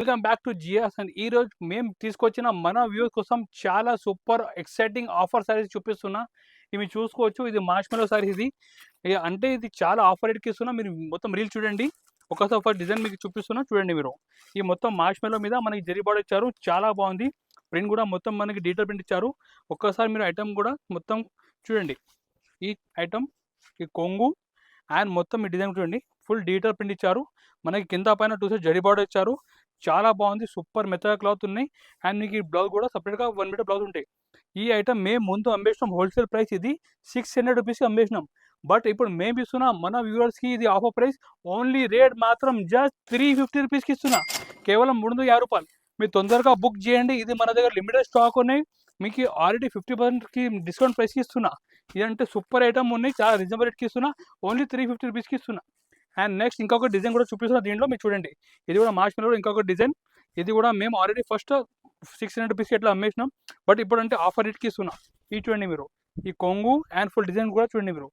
Welcome back to జియాస్ and ఈ రోజు మేము తీసుకొచ్చిన మన వ్యూస్ కోసం చాలా సూపర్ ఎక్సైటింగ్ ఆఫర్ సారీస్ చూపిస్తున్నా. ఇవి చూసుకోవచ్చు. ఇది మార్ష్మెలో సారీస్. ఇది అంటే ఇది చాలా ఆఫర్ రేట్కి ఇస్తున్నా. మీరు మొత్తం రీల్ చూడండి. ఒకసారి ఒక డిజైన్ మీకు చూపిస్తున్నా చూడండి. మీరు ఈ మొత్తం మార్ష్మెలో మీద మనకి జరీ బార్డర్ ఇచ్చారు. చాలా బాగుంది. ప్రింట్ కూడా మొత్తం మనకి డీటెయిల్ ప్రింట్ ఇచ్చారు. ఒక్కసారి మీరు ఐటమ్ కూడా మొత్తం చూడండి. ఈ ఐటమ్ ఈ కొంగు అండ్ మొత్తం ఈ డిజైన్ చూడండి. ఫుల్ డీటెయిల్ ప్రింట్ ఇచ్చారు. మనకి కింద పైన 2 సైడ్ జరీ బార్డర్ ఇచ్చారు. చాలా బాగుంది. సూపర్ మెత్తగా క్లాత్ ఉన్నాయి. అండ్ మీకు ఈ బ్లౌజ్ కూడా సపరేట్గా 1 మీటర్ బ్లౌజ్ ఉంటాయి. ఈ ఐటమ్ మేము ముందు అమ్మేసినాం. హోల్సేల్ ప్రైస్ ఇది 600 రూపీస్కి అమ్మేసినాం. బట్ ఇప్పుడు మేము ఇస్తున్నాం మన వ్యూవర్స్కి ఇది ఆఫర్ ప్రైస్. ఓన్లీ రేట్ మాత్రం జస్ట్ 350 రూపీస్కి ఇస్తున్నా. కేవలం 350 రూపాయలు. మీరు తొందరగా బుక్ చేయండి. ఇది మన దగ్గర లిమిటెడ్ స్టాక్ ఉన్నాయి. మీకు ఆల్రెడీ 50%కి డిస్కౌంట్ ప్రైస్కి ఇస్తున్నా. ఇదంటే సూపర్ ఐటమ్ ఉన్నాయి. చాలా రీజనబుల్ రేట్కి ఇస్తున్నా. ఓన్లీ 350 రూపీస్కి ఇస్తున్నా. అండ్ నెక్స్ట్ ఇంకొక డిజైన్ కూడా చూపిస్తున్నా. దీంట్లో మీరు చూడండి. ఇది కూడా మార్ష్మెలో ఇంకొక డిజైన్. ఇది కూడా మేము ఆల్రెడీ ఫస్ట్ 600 రూపీస్కి ఎట్లా అమ్మేసినాం. బట్ ఇప్పుడు అంటే ఆఫర్ రేట్కి ఇస్తున్నా. ఈ చూడండి మీరు. ఈ కొంగు అండ్ ఫుల్ డిజైన్ కూడా చూడండి మీరు.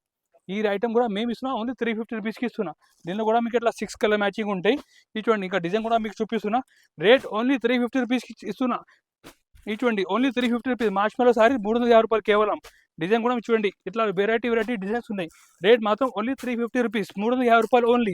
ఈ ఐటమ్ కూడా మేము ఇస్తున్నా. ఓన్లీ 350 రూపీస్కి ఇస్తున్నా. దీనిలో కూడా మీకు ఇట్లా 6 కలర్ మ్యాచింగ్ ఉంటాయి. ఈ చూడండి. ఇంకా డిజైన్ కూడా మీకు చూపిస్తున్నా. రేట్ ఓన్లీ 350 రూపీస్కి ఇస్తున్నా. ఈ చూడండి. Only 350 rupees. మార్ష్మెలో సారీ 350 రూపాయలు కేవలం. డిజైన్ కూడా చూడండి. ఇట్లా వెరైటీ డిజైన్స్ ఉన్నాయి. రేట్ మాత్రం ఓన్లీ 350 రూపీస్. 350 రూపాయలు ఓన్లీ.